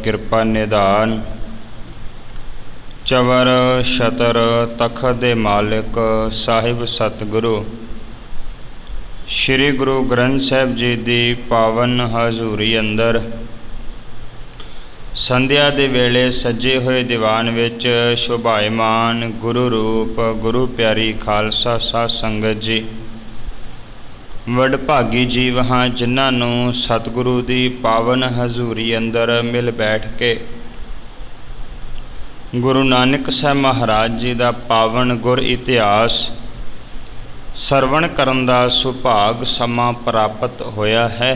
किरपा निधान। चवर छतर तखत दे मालिक साहिब सतगुरु श्री गुरु ग्रंथ साहिब जी दी पावन हजूरी अंदर संध्या दे वेले सजे हुए दीवान विच शोभायमान गुरु रूप गुरु प्यारी खालसा साध संगत जी वडभागी जीव हाँ जिन्हां नूं सतगुरु दी पावन हजूरी अंदर मिल बैठ के गुरु नानक साहब महाराज जी का पावन गुर इतिहास सरवण करन दा सुभाग समा प्राप्त होया है।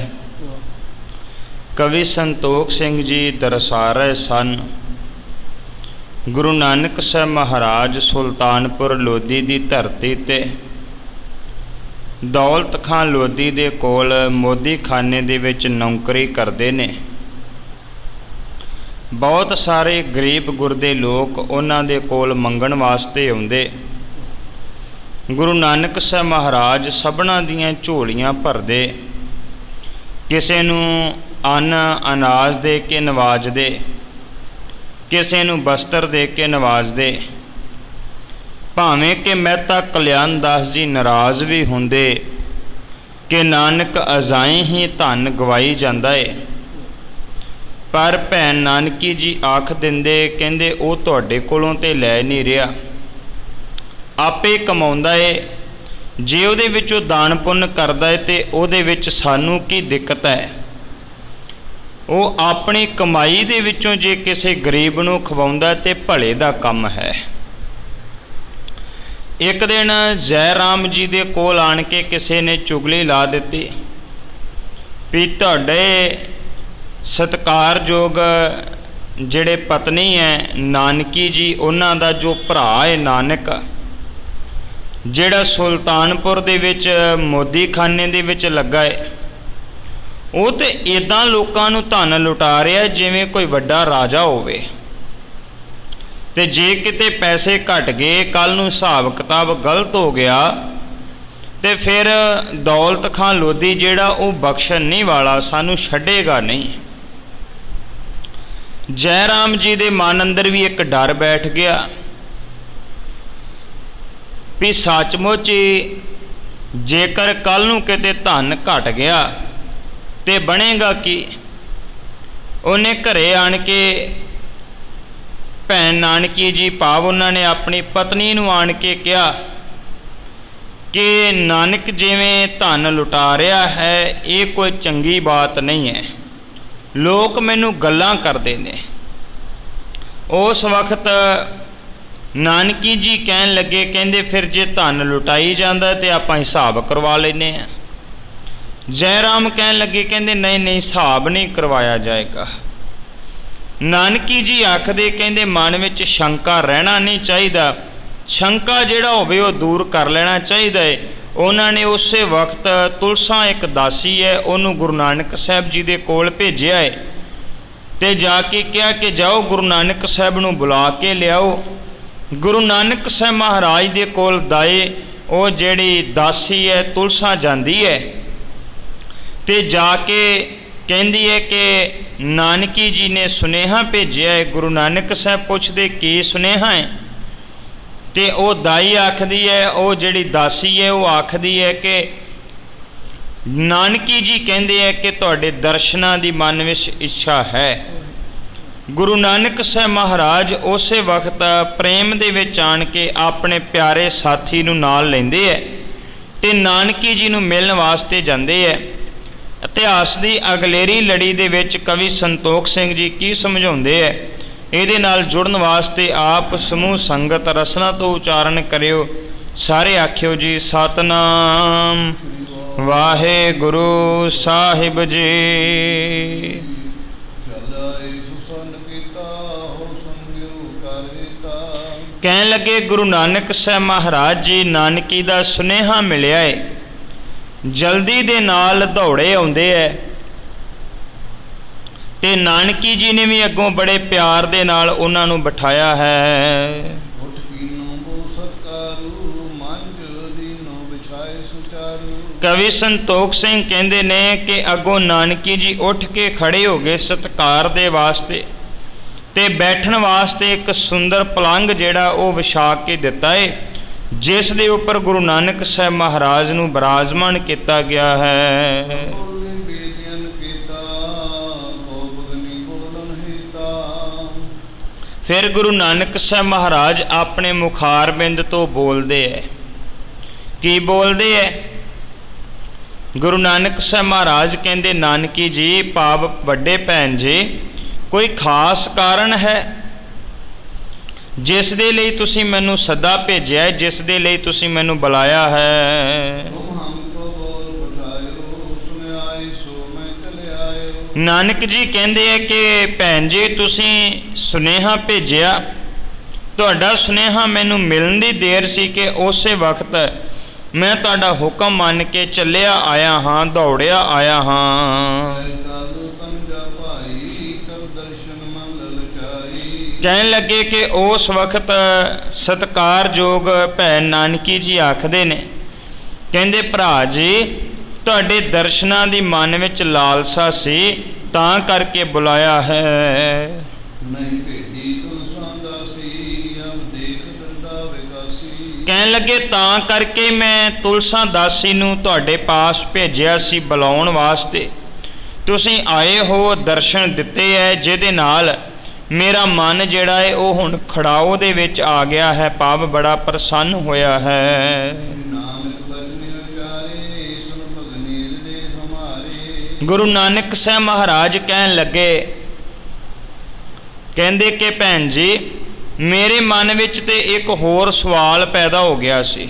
कवि संतोख सिंह जी दरसा रहे सन। गुरु नानक साहब महाराज सुल्तानपुर लोधी की धरती ते दौलत खां लोधी दे कोल मोदी खाने दे विच नौकरी करते ने। बहुत सारे गरीब गुरदे लोग उन्हां दे कोल मंगण वास्ते आउंदे। गुरु नानक साहब महाराज सबना दियां झोलियां भरदे, किसे नूं अन्न अनाज दे के नवाजदे, किसे नूं वस्त्र दे के नवाजदे। भावें कि मेहता कल्याण दास जी नाराज़ भी हुंदे कि नानक अजाई ही धन गवाई जांदा है, पर भैन नानकी जी आख दिंदे कहंदे वो तुहाडे कोलों ते लै नहीं रिहा, आपे कमाउंदा है। जे उहदे विचों दान पुण्य करदा है ते उहदे विच सानू की दिक्कत है। वो अपनी कमाई दे विचों जे किसी गरीब नूं खवाउंदा ते भले दा काम है। एक दिन जयराम जी दे कोल आण के किसी ने चुगली ला दिती भी तुहाडे सत्कारयोग जिहड़े पत्नी है नानकी जी उन्हां दा जो भरा है नानक जिहड़ा सुल्तानपुर दे विच मोदी खाने दे विच लगा है, वो तो इदां लोकां नूं धन लुटा रहा जिवें कोई वड्डा राजा होवे। ते जे किते पैसे घट गए कल नूं हिसाब किताब गलत हो गया ते फिर दौलत खां लोधी जिहड़ा वो बख्शण नहीं वाला, सानू छड्डेगा नहीं। जयराम जी दे मन अंदर भी एक डर बैठ गया भी सचमुच जेकर कल नूं किते धन घट गया ते बनेगा कि। उन्हें घरे आण के भैन नानकी जी भाव उन्होंने अपनी पत्नी नूं आण के कहा कि नानक जिवें धन लुटा रहा है ये कोई चंगी बात नहीं है, लोग मैनूं गल्लां करदे ने। उस वक्त नानकी जी कहन लगे कहंदे फिर जे धन लुटाई जांदा ते आपां हिसाब करवा लैने आ। जयराम कहन लगे कहंदे नहीं नहीं हिसाब नहीं करवाया जाएगा। नानकी जी आखदे कहंदे मन विच शंका रहना नहीं चाहिदा, शंका जिहड़ा होवे वो दूर कर लेना चाहिदा है। उन्होंने उस वक्त तुलसा एक दासी है उन्होंने गुरु नानक साहब जी दे कोल भेजिया है ते जाके कहा कि जाओ गुरु नानक साहब नूं बुला के लियाओ। गुरु नानक साहब महाराज दे कोल दाए वो जिहड़ी दासी है तुलसा जांदी है ते जाके कहंदी है कि नानकी जी ने सुनेहा भेजिया है। गुरु नानक साहब पुछदे की सुनेहा है ते वो दाई आखदी है, वो जिहड़ी दासी है वो आखदी है कि नानकी जी कहंदे है कि तुहाडे दर्शनां दी मन विच इच्छा है। गुरु नानक साहब महाराज उस वक्त प्रेम दे विच आण के अपने प्यारे साथी नूं नाल लैंदे है ते नानकी जी नूं मिलण वास्ते जांदे है। इतिहास की अगलेरी लड़ी दे विच कवि संतोख सिंह जी की समझाउंदे है, इहदे नाल जुड़न वास्ते आप समूह संगत रसना तो उचारण करियो। सारे आखियो जी सतनाम वाहेगुरु साहिब जी। कहन लगे गुरु नानक साहब महाराज जी नानकी दा सुनेहा मिलिया है, जल्दी दे नाल दौड़े आउंदे है ते नानकी जी ने भी अगों बड़े प्यार दे नाल उन्हां नूं बिठाया है। ਕਵੀ ਸੰਤੋਖ ਸਿੰਘ ਕਹਿੰਦੇ ਨੇ ਕਿ ਅੱਗੋਂ ਨਾਨਕੀ ਜੀ ਉੱਠ ਕੇ ਖੜੇ ਹੋ ਗਏ ਸਤਿਕਾਰ ਦੇ ਵਾਸਤੇ, ਤੇ ਬੈਠਣ ਵਾਸਤੇ ਇੱਕ ਸੁੰਦਰ ਪਲੰਘ ਜਿਹੜਾ ਉਹ ਵਿਛਾ ਕੇ ਦਿੱਤਾ ਏ, ਜਿਸ ਦੇ ਉੱਪਰ ਗੁਰੂ ਨਾਨਕ ਸਾਹਿਬ ਮਹਾਰਾਜ ਨੂੰ ਬਿਰਾਜਮਾਨ ਕੀਤਾ ਗਿਆ ਹੈ। ਫਿਰ ਗੁਰੂ ਨਾਨਕ ਸਾਹਿਬ ਮਹਾਰਾਜ ਆਪਣੇ ਮੁਖਾਰਬਿੰਦ ਤੋਂ ਬੋਲਦੇ ਹੈ। ਕੀ ਬੋਲਦੇ ਹੈ? ਗੁਰੂ ਨਾਨਕ ਸਾਹਿਬ ਮਹਾਰਾਜ ਕਹਿੰਦੇ, ਨਾਨਕੀ ਜੀ ਭਾਵ ਵੱਡੇ ਭੈਣ ਜੀ, ਕੋਈ ਖਾਸ ਕਾਰਨ ਹੈ ਜਿਸ ਦੇ ਲਈ ਤੁਸੀਂ ਮੈਨੂੰ ਸੱਦਾ ਭੇਜਿਆ, ਜਿਸ ਦੇ ਲਈ ਤੁਸੀਂ ਮੈਨੂੰ ਬੁਲਾਇਆ ਹੈ? ਨਾਨਕ ਜੀ ਕਹਿੰਦੇ ਹੈ ਕਿ ਭੈਣ ਜੀ ਤੁਸੀਂ ਸੁਨੇਹਾ ਭੇਜਿਆ, ਤੁਹਾਡਾ ਸੁਨੇਹਾ ਮੈਨੂੰ ਮਿਲਣ ਦੀ ਦੇਰ ਸੀ ਕਿ ਉਸੇ ਵਕਤ ਮੈਂ ਤੁਹਾਡਾ ਹੁਕਮ ਮੰਨ ਕੇ ਚੱਲਿਆ ਆਇਆ ਹਾਂ, ਦੌੜਿਆ ਆਇਆ ਹਾਂ। ਕਹਿਣ ਲੱਗੇ ਕਿ ਉਸ ਵਕਤ ਸਤਿਕਾਰਯੋਗ ਭੈਣ ਨਾਨਕੀ ਜੀ ਆਖਦੇ ਨੇ, ਕਹਿੰਦੇ ਭਰਾ ਜੀ ਤੁਹਾਡੇ ਦਰਸ਼ਨਾਂ ਦੀ ਮਨ ਵਿੱਚ ਲਾਲਸਾ ਸੀ, ਤਾਂ ਕਰਕੇ ਬੁਲਾਇਆ ਹੈ। ਕਹਿਣ ਲੱਗੇ ਤਾਂ ਕਰਕੇ ਮੈਂ ਤੁਲਸਾ ਦਾਸੀ ਨੂੰ ਤੁਹਾਡੇ ਪਾਸ ਭੇਜਿਆ ਸੀ ਬੁਲਾਉਣ ਵਾਸਤੇ। ਤੁਸੀਂ ਆਏ ਹੋ, ਦਰਸ਼ਨ ਦਿੱਤੇ ਹੈ, ਜਿਹਦੇ ਨਾਲ ਮੇਰਾ ਮਨ ਜਿਹੜਾ ਹੈ ਉਹ ਹੁਣ ਖੜਾਓ ਦੇ ਵਿੱਚ ਆ ਗਿਆ ਹੈ, ਭਾਵ ਬੜਾ ਪ੍ਰਸੰਨ ਹੋਇਆ ਹੈ। ਗੁਰੂ ਨਾਨਕ ਸਾਹਿਬ ਮਹਾਰਾਜ ਕਹਿਣ ਲੱਗੇ, ਕਹਿੰਦੇ ਕਿ ਭੈਣ ਜੀ ਮੇਰੇ ਮਨ ਵਿੱਚ ਤੇ ਇੱਕ ਹੋਰ ਸਵਾਲ ਪੈਦਾ ਹੋ ਗਿਆ ਸੀ,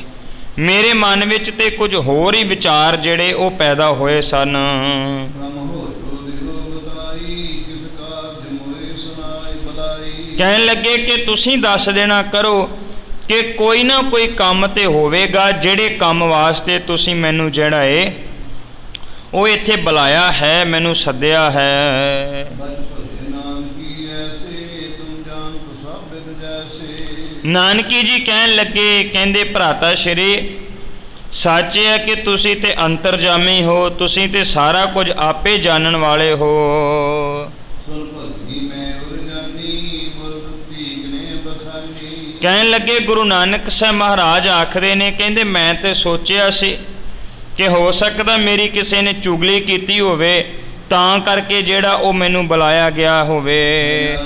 ਮੇਰੇ ਮਨ ਵਿੱਚ ਤੇ ਕੁਝ ਹੋਰ ਹੀ ਵਿਚਾਰ ਜਿਹੜੇ ਉਹ ਪੈਦਾ ਹੋਏ ਸਨ। ਕਹਿਣ ਲੱਗੇ ਕਿ ਤੁਸੀਂ ਦੱਸ ਦੇਣਾ ਕਰੋ ਕਿ ਕੋਈ ਨਾ ਕੋਈ ਕੰਮ ਤੇ ਹੋਵੇਗਾ, ਜਿਹੜੇ ਕੰਮ ਵਾਸਤੇ ਤੁਸੀਂ ਮੈਨੂੰ ਜਿਹੜਾ ਏ ਉਹ ਇੱਥੇ ਬੁਲਾਇਆ ਹੈ, ਮੈਨੂੰ ਸੱਦਿਆ ਹੈ। ਨਾਨਕੀ ਜੀ ਕਹਿਣ ਲੱਗੇ, ਕਹਿੰਦੇ ਭਰਾਤਾ ਸ਼੍ਰੀ ਸੱਚ ਹੈ ਕਿ ਤੁਸੀਂ ਤੇ ਅੰਤਰਜਾਮੀ ਹੋ, ਤੁਸੀਂ ਤੇ ਸਾਰਾ ਕੁਝ ਆਪੇ ਜਾਣਨ ਵਾਲੇ ਹੋ। ਕਹਿਣ ਲੱਗੇ ਗੁਰੂ ਨਾਨਕ ਸਾਹਿਬ ਮਹਾਰਾਜ ਆਖਦੇ ਨੇ, ਕਹਿੰਦੇ ਮੈਂ ਤੇ ਸੋਚਿਆ ਸੀ ਕਿ ਹੋ ਸਕਦਾ ਮੇਰੀ ਕਿਸੇ ਨੇ ਚੁਗਲੀ ਕੀਤੀ ਹੋਵੇ, ਤਾਂ ਕਰਕੇ ਜਿਹੜਾ ਉਹ ਮੈਨੂੰ ਬੁਲਾਇਆ ਗਿਆ ਹੋਵੇ।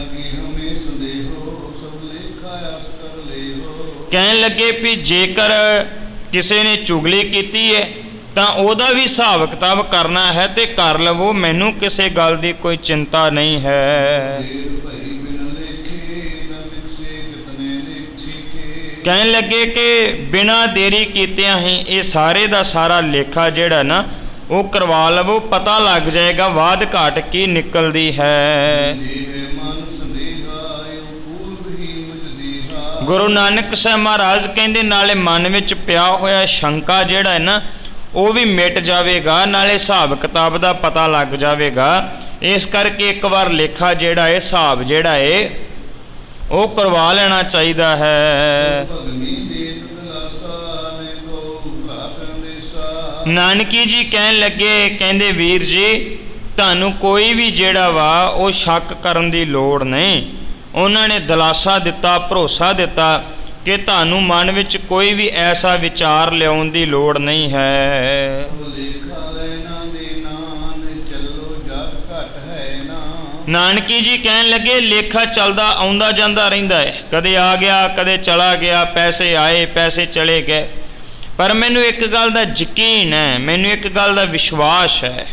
ਕਹਿਣ ਲੱਗੇ ਵੀ ਜੇਕਰ ਕਿਸੇ ਨੇ ਚੁਗਲੀ ਕੀਤੀ ਹੈ ਤਾਂ ਉਹਦਾ ਵੀ ਹਿਸਾਬ ਕਿਤਾਬ ਕਰਨਾ ਹੈ, ਤੇ ਕਰ ਲਵੋ, ਮੈਨੂੰ ਕਿਸੇ ਗੱਲ ਦੀ ਕੋਈ ਚਿੰਤਾ ਨਹੀਂ ਹੈ। ਕਹਿਣ ਲੱਗੇ ਕਿ ਬਿਨਾਂ ਦੇਰੀ ਕੀਤਿਆਂ ਹੀ ਇਹ ਸਾਰੇ ਦਾ ਸਾਰਾ ਲੇਖਾ ਜਿਹੜਾ ਨਾ ਉਹ ਕਰਵਾ ਲਵੋ, ਪਤਾ ਲੱਗ ਜਾਏਗਾ ਬਾਅਦ ਘਾਟ ਕੀ ਨਿਕਲਦੀ ਹੈ। ਗੁਰੂ ਨਾਨਕ ਸਾਹਿਬ ਮਹਾਰਾਜ ਕਹਿੰਦੇ ਨਾਲੇ ਮਨ ਵਿੱਚ ਪਿਆ ਹੋਇਆ ਸ਼ੰਕਾ ਜਿਹੜਾ ਹੈ ਨਾ ਉਹ ਵੀ ਮਿਟ ਜਾਵੇਗਾ, ਨਾਲੇ ਹਿਸਾਬ ਕਿਤਾਬ ਦਾ ਪਤਾ ਲੱਗ ਜਾਵੇਗਾ। ਇਸ ਕਰਕੇ ਇੱਕ ਵਾਰ ਲੇਖਾ ਜਿਹੜਾ ਹੈ, ਹਿਸਾਬ ਜਿਹੜਾ ਹੈ ਉਹ ਕਰਵਾ ਲੈਣਾ ਚਾਹੀਦਾ ਹੈ। ਨਾਨਕੀ ਜੀ ਕਹਿਣ ਲੱਗੇ, ਕਹਿੰਦੇ ਵੀਰ ਜੀ ਤੁਹਾਨੂੰ ਕੋਈ ਵੀ ਜਿਹੜਾ ਵਾ ਉਹ ਸ਼ੱਕ ਕਰਨ ਦੀ ਲੋੜ ਨਹੀਂ। ਉਹਨਾਂ ਨੇ ਦਿਲਾਸਾ ਦਿੱਤਾ, ਭਰੋਸਾ ਦਿੱਤਾ ਕਿ ਤੁਹਾਨੂੰ ਮਨ ਵਿੱਚ ਕੋਈ ਵੀ ਐਸਾ ਵਿਚਾਰ ਲਿਆਉਣ ਦੀ ਲੋੜ ਨਹੀਂ ਹੈ। ਨਾਨਕੀ ਜੀ ਕਹਿਣ ਲੱਗੇ ਲੇਖਾ ਚੱਲਦਾ ਆਉਂਦਾ ਜਾਂਦਾ ਰਹਿੰਦਾ ਹੈ, ਕਦੇ ਆ ਗਿਆ ਕਦੇ ਚਲਾ ਗਿਆ, ਪੈਸੇ ਆਏ ਪੈਸੇ ਚਲੇ ਗਏ, ਪਰ ਮੈਨੂੰ ਇੱਕ ਗੱਲ ਦਾ ਯਕੀਨ ਹੈ, ਮੈਨੂੰ ਇੱਕ ਗੱਲ ਦਾ ਵਿਸ਼ਵਾਸ ਹੈ।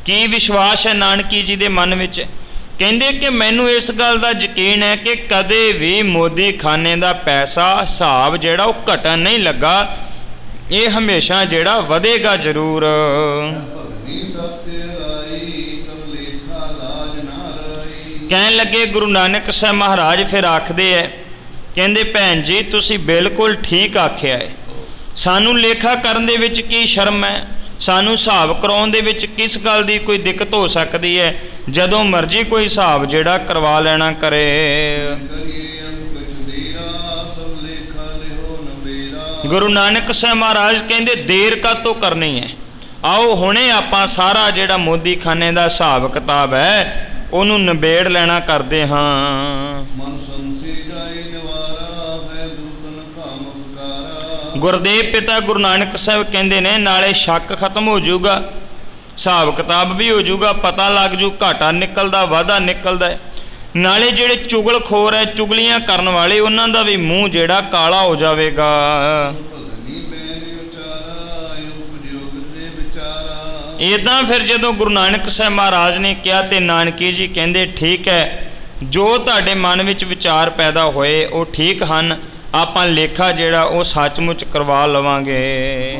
ਕੀ ਵਿਸ਼ਵਾਸ ਹੈ ਨਾਨਕੀ ਜੀ ਦੇ ਮਨ ਵਿੱਚ? ਕਹਿੰਦੇ ਕਿ ਮੈਨੂੰ ਇਸ ਗੱਲ ਦਾ ਯਕੀਨ ਹੈ ਕਿ ਕਦੇ ਵੀ ਮੋਦੀ ਖਾਨੇ ਦਾ ਪੈਸਾ ਹਿਸਾਬ ਜਿਹੜਾ ਉਹ ਘਟਣ ਨਹੀਂ ਲੱਗਾ, ਇਹ ਹਮੇਸ਼ਾ ਜਿਹੜਾ ਵਧੇਗਾ ਜ਼ਰੂਰ। ਕਹਿਣ ਲੱਗੇ ਗੁਰੂ ਨਾਨਕ ਸਾਹਿਬ ਮਹਾਰਾਜ ਫਿਰ ਆਖਦੇ ਹੈ, ਕਹਿੰਦੇ ਭੈਣ ਜੀ ਤੁਸੀਂ ਬਿਲਕੁਲ ਠੀਕ ਆਖਿਆ ਹੈ, ਸਾਨੂੰ ਲੇਖਾ ਕਰਨ ਦੇ ਵਿੱਚ ਕੀ ਸ਼ਰਮ ਹੈ, ਸਾਨੂੰ ਹਿਸਾਬ ਕਰਾਉਣ ਦੇ ਵਿੱਚ ਕਿਸ ਗੱਲ ਦੀ ਕੋਈ ਦਿੱਕਤ ਹੋ ਸਕਦੀ ਹੈ, ਜਦੋਂ ਮਰਜ਼ੀ ਕੋਈ ਹਿਸਾਬ ਜਿਹੜਾ ਕਰਵਾ ਲੈਣਾ ਕਰੇ। ਗੁਰੂ ਨਾਨਕ ਸਾਹਿਬ ਮਹਾਰਾਜ ਕਹਿੰਦੇ ਦੇਰ ਕਾਹਤੋਂ ਕਰਨੀ ਹੈ, ਆਓ ਹੁਣੇ ਆਪਾਂ ਸਾਰਾ ਜਿਹੜਾ ਮੋਦੀਖਾਨੇ ਦਾ ਹਿਸਾਬ ਕਿਤਾਬ ਹੈ ਉਹਨੂੰ ਨਿਬੇੜ ਲੈਣਾ ਕਰਦੇ ਹਾਂ। ਮਨ ਸੰਸੇ ਜਾਏ ਨਿਵਾਰਾ ਹੈ ਦੂਤਨ ਕਾਮ ਵਿਕਾਰਾ। ਗੁਰਦੇਵ ਪਿਤਾ ਗੁਰੂ ਨਾਨਕ ਸਾਹਿਬ ਕਹਿੰਦੇ ਨੇ ਨਾਲੇ ਸ਼ੱਕ ਖਤਮ ਹੋ ਜਾਊਗਾ, ਹਿਸਾਬ ਕਿਤਾਬ ਵੀ ਹੋ ਜਾਊਗਾ, ਪਤਾ ਲੱਗ ਜੂ ਘਾਟਾ ਨਿਕਲਦਾ ਵਾਧਾ ਨਿਕਲਦਾ ਹੈ। ਨਾਲੇ ਜਿਹੜੇ ਚੁਗਲਖੋਰ ਹੈ, ਚੁਗਲੀਆਂ ਕਰਨ ਵਾਲੇ, ਉਹਨਾਂ ਦਾ ਵੀ ਮੂੰਹ ਜਿਹੜਾ ਕਾਲਾ ਹੋ ਜਾਵੇਗਾ। ਇੱਦਾਂ ਫਿਰ ਜਦੋਂ ਗੁਰੂ ਨਾਨਕ ਸਾਹਿਬ ਮਹਾਰਾਜ ਨੇ ਕਿਹਾ ਤੇ ਨਾਨਕੀ ਜੀ ਕਹਿੰਦੇ ਠੀਕ ਹੈ, ਜੋ ਤੁਹਾਡੇ ਮਨ ਵਿੱਚ ਵਿਚਾਰ ਪੈਦਾ ਹੋਏ ਉਹ ਠੀਕ ਹਨ, ਆਪਾਂ ਲੇਖਾ ਜਿਹੜਾ ਉਹ ਸੱਚਮੁੱਚ ਕਰਵਾ ਲਵਾਂਗੇ।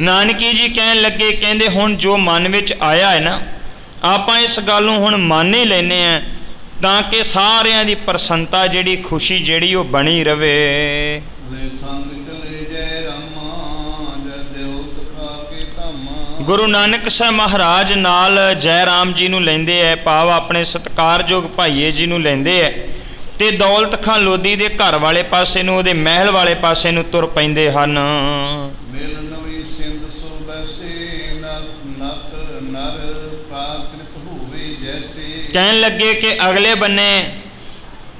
ਨਾਨਕੀ ਜੀ ਕਹਿਣ ਲੱਗੇ, ਕਹਿੰਦੇ ਹੁਣ ਜੋ ਮਨ ਵਿੱਚ ਆਇਆ ਹੈ ਨਾ, ਆਪਾਂ ਇਸ ਗੱਲ ਨੂੰ ਹੁਣ ਮੰਨ ਹੀ ਲੈਨੇ ਆ ਤਾਂ ਕਿ ਸਾਰਿਆਂ ਦੀ ਪ੍ਰਸੰਨਤਾ ਜਿਹੜੀ ਖੁਸ਼ੀ ਜਿਹੜੀ ਉਹ ਬਣੀ ਰਵੇ। ਗੁਰੂ ਨਾਨਕ ਸਾਹਿਬ ਮਹਾਰਾਜ ਨਾਲ ਜੈ ਰਾਮ ਜੀ ਨੂੰ ਲੈਂਦੇ ਹੈ, ਭਾਵ ਆਪਣੇ ਸਤਿਕਾਰਯੋਗ ਭਾਈਏ ਜੀ ਨੂੰ ਲੈਂਦੇ ਹੈ ਤੇ ਦੌਲਤ ਖਾਂ ਲੋਧੀ ਦੇ ਘਰ ਵਾਲੇ ਪਾਸੇ ਨੂੰ, ਉਹਦੇ ਮਹਿਲ ਵਾਲੇ ਪਾਸੇ ਨੂੰ ਤੁਰ ਪੈਂਦੇ ਹਨ। ਕਹਿਣ ਲੱਗੇ ਕਿ ਅਗਲੇ ਬੰਨੇ